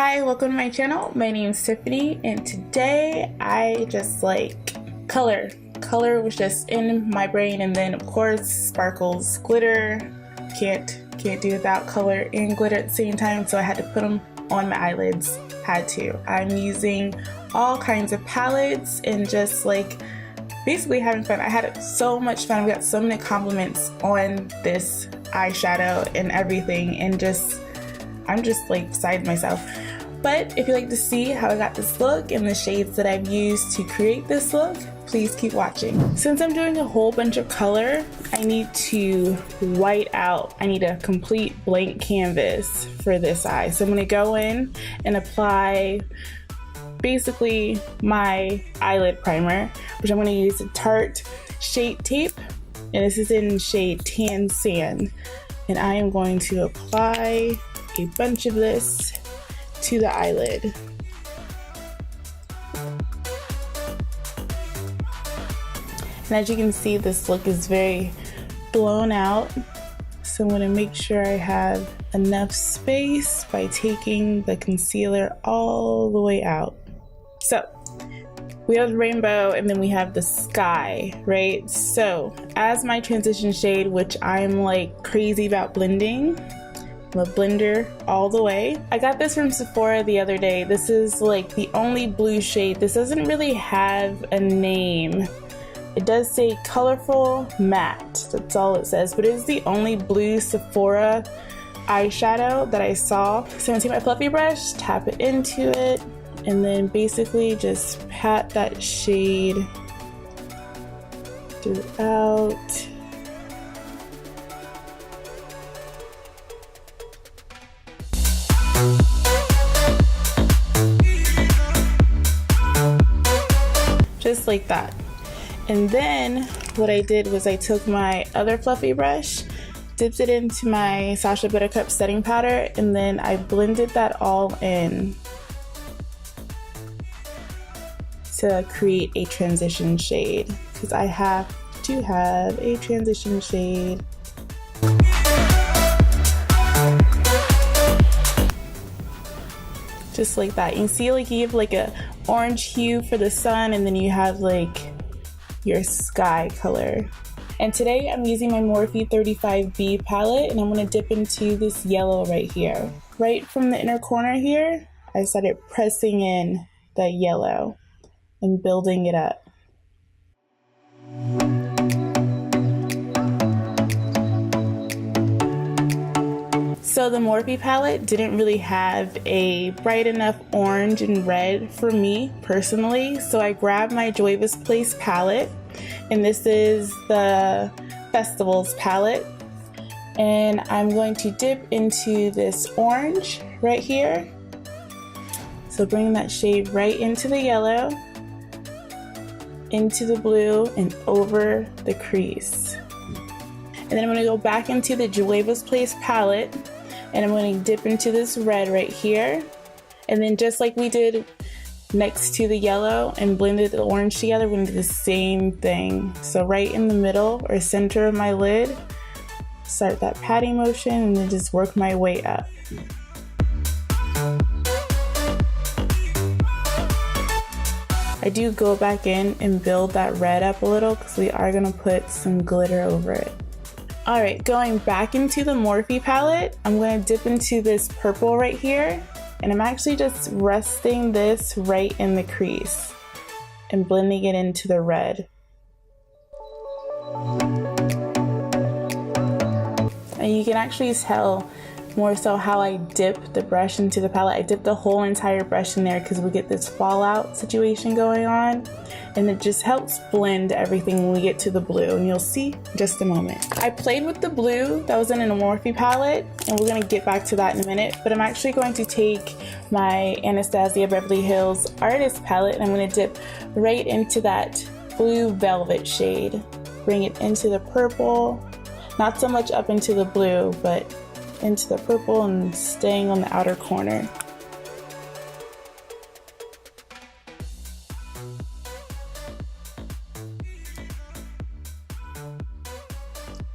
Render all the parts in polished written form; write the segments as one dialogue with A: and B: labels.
A: Hi, welcome to my channel. My name is Tiffany, and today I just like color. Color was just in my brain, and then of course sparkles, glitter. Can't do without color and glitter at the same time, so I had to put them on my eyelids. Had to. I'm using all kinds of palettes and just like basically having fun. I had so much fun. We got so many compliments on this eyeshadow and everything, and I'm just like beside myself. But if you'd like to see how I got this look and the shades that I've used to create this look, please keep watching. Since I'm doing a whole bunch of color, I need to white out. I need a complete blank canvas for this eye. So I'm gonna go in and apply basically my eyelid primer, which I'm gonna use a Tarte Shape Tape, and this is in shade Tan Sand. And I am going to apply a bunch of this to the eyelid. And as you can see, this look is very blown out. So I'm going to make sure I have enough space by taking the concealer all the way out. So we have the rainbow and then we have the sky, right? So as my transition shade, which I'm like crazy about blending, I'm a blender all the way. I got this from Sephora the other day. This is like the only blue shade. This doesn't really have a name. It does say colorful matte. That's all it says, but it is the only blue Sephora eyeshadow that I saw. So I'm gonna take my fluffy brush, tap it into it, and then basically just pat that shade throughout. Just like that. And then what I did was I took my other fluffy brush, dipped it into my Sacha Buttercup setting powder, and then I blended that all in to create a transition shade, because I have to have a transition shade. Just like that. You can see like you have like a orange hue for the sun, and then you have like your sky color. And today I'm using my Morphe 35B palette, and I'm going to dip into this yellow right here. Right from the inner corner here, I started pressing in that yellow and building it up. So the Morphe palette didn't really have a bright enough orange and red for me personally, so I grabbed my Juvias palette, and this is the Festivals palette, and I'm going to dip into this orange right here. So bring that shade right into the yellow, into the blue, and over the crease. And then I'm going to go back into the Juvias palette, and I'm going to dip into this red right here, and then just like we did next to the yellow and blended the orange together, we're going to do the same thing. So right in the middle or center of my lid, start that patting motion and then just work my way up. I do go back in and build that red up a little because we are going to put some glitter over it. Alright, going back into the Morphe palette, I'm going to dip into this purple right here, and I'm actually just resting this right in the crease and blending it into the red. And you can actually tell more so how I dip the brush into the palette. I dip the whole entire brush in there because we get this fallout situation going on, and it just helps blend everything when we get to the blue, and you'll see in just a moment. I played with the blue that was in a Morphe palette, and we're going to get back to that in a minute, but I'm actually going to take my Anastasia Beverly Hills artist palette, and I'm going to dip right into that blue velvet shade. Bring it into the purple, not so much up into the blue, but into the purple and staying on the outer corner.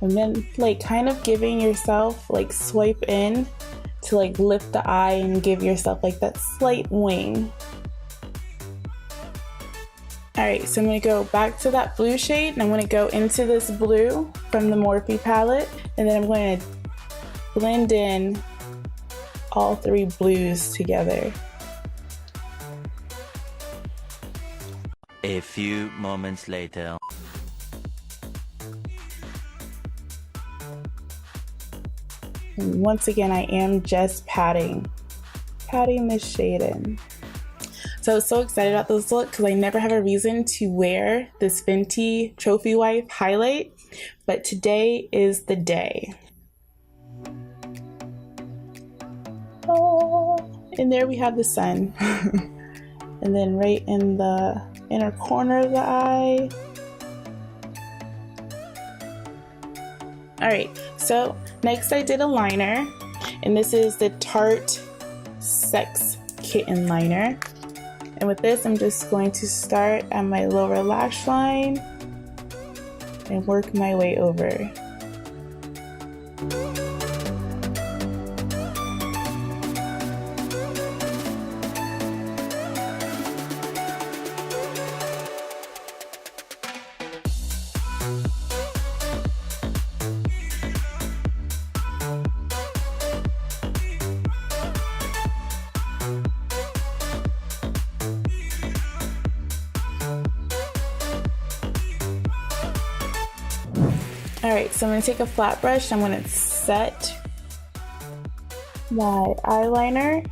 A: And then like kind of giving yourself like swipe in to like lift the eye and give yourself like that slight wing. Alright, so I'm going to go back to that blue shade and I'm going to go into this blue from the Morphe palette, and then I'm going to blend in all three blues together.
B: A few moments later.
A: And once again, I am just patting this shade in. So I was so excited about this look because I never have a reason to wear this Fenty Trophy Wife highlight, but today is the day. Oh, and there we have the sun. And then right in the inner corner of the eye. Alright, so next I did a liner, and this is the Tarte Sex Kitten liner. And with this, I'm just going to start at my lower lash line and work my way over. Alright, so I'm going to take a flat brush, I'm going to set my eyeliner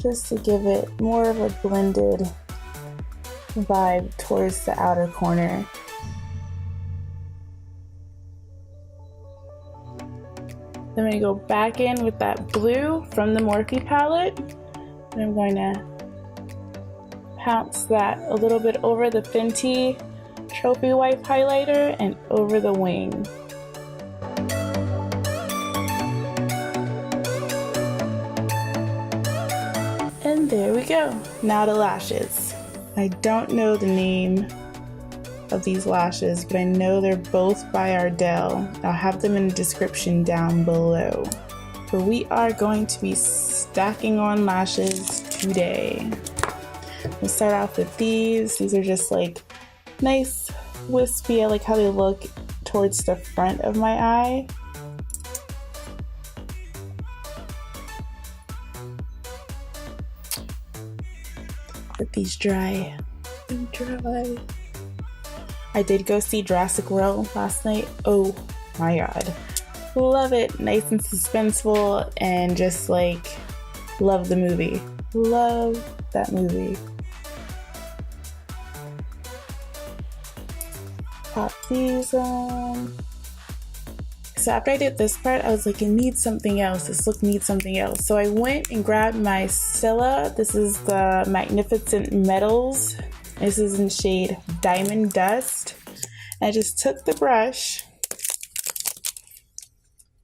A: just to give it more of a blended vibe towards the outer corner. Then I'm going to go back in with that blue from the Morphe palette, and I'm going to pounce that a little bit over the Fenty Trophy Wife highlighter and over the wing. And there we go. Now the lashes. I don't know the name of these lashes, but I know they're both by Ardell. I'll have them in the description down below. But we are going to be stacking on lashes today. We'll start off with these. These are just like nice, wispy. I like how they look towards the front of my eye. Let these dry. I did go see Jurassic World last night. Oh my god. Love it. Nice and suspenseful, and just like love the movie. Love that movie. Pop these on. So after I did this part, I was like, it needs something else. This look needs something else. So I went and grabbed my Stila. This is the Magnificent Metals. This is in shade Diamond Dust. I just took the brush,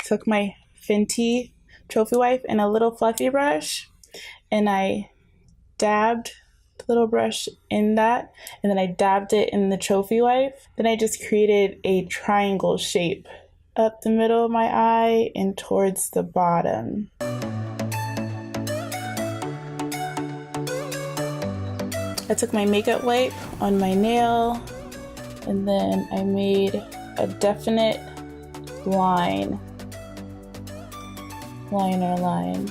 A: took my Fenty Trophy Wife and a little fluffy brush, and I dabbed the little brush in that, and then I dabbed it in the Trophy Wife. Then I just created a triangle shape up the middle of my eye and towards the bottom. I took my makeup wipe on my nail, and then I made a definite liner line.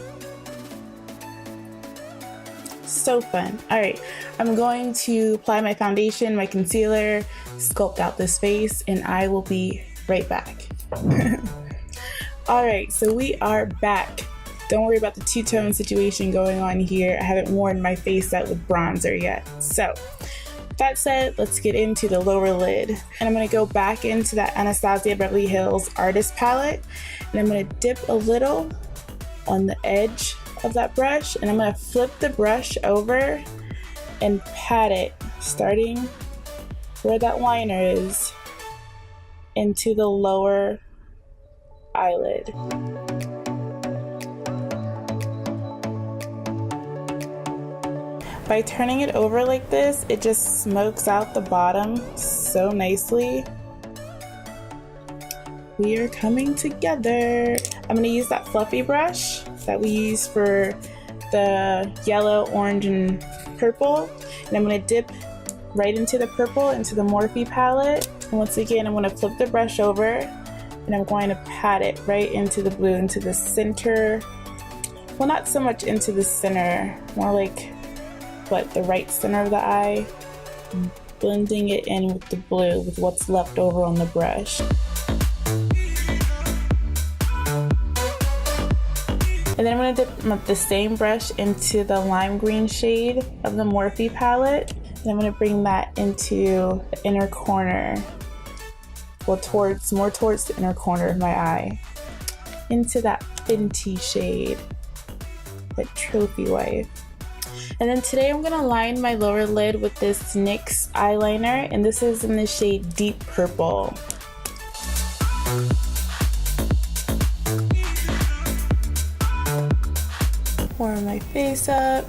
A: So fun. Alright, I'm going to apply my foundation, my concealer, sculpt out this face, and I will be right back. Alright, so we are back. Don't worry about the two-tone situation going on here. I haven't worn my face out with bronzer yet. So, that said, let's get into the lower lid. And I'm going to go back into that Anastasia Beverly Hills Artist Palette. And I'm going to dip a little on the edge of that brush. And I'm going to flip the brush over and pat it, starting where that liner is, into the lower eyelid. By turning it over like this, it just smokes out the bottom so nicely. we are coming together. I'm gonna use that fluffy brush that we use for the yellow, orange, and purple. And I'm gonna dip right into the purple, into the Morphe palette. And once again, I'm gonna flip the brush over and I'm going to pat it right into the blue, into the center. Well, not so much into the center, more like, the right center of the eye. Blending it in with the blue, with what's left over on the brush. And then I'm going to dip the same brush into the lime green shade of the Morphe palette. And I'm going to bring that into the inner corner. Well, more towards the inner corner of my eye. Into that Fenty shade. That trophy wife. And then today I'm going to line my lower lid with this NYX eyeliner. And this is in the shade Deep Purple. Warm my face up.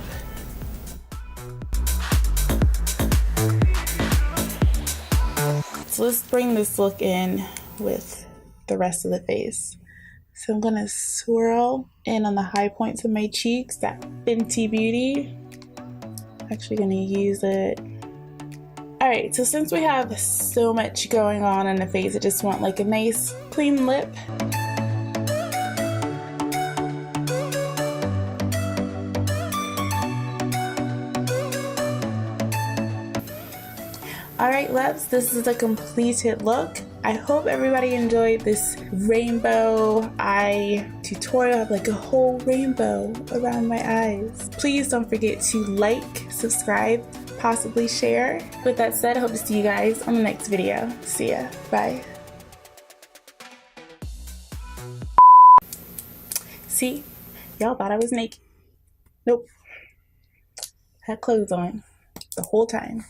A: So let's bring this look in with the rest of the face. So I'm gonna swirl in on the high points of my cheeks, that Fenty Beauty. Actually gonna use it. Alright, so since we have so much going on in the face, I just want like a nice clean lip. Alright loves, this is a completed look. I hope everybody enjoyed this rainbow eye tutorial. I have like a whole rainbow around my eyes. Please don't forget to like, subscribe, possibly share. With that said, I hope to see you guys on the next video. See ya. Bye. See? Y'all thought I was naked. Nope. Had clothes on the whole time.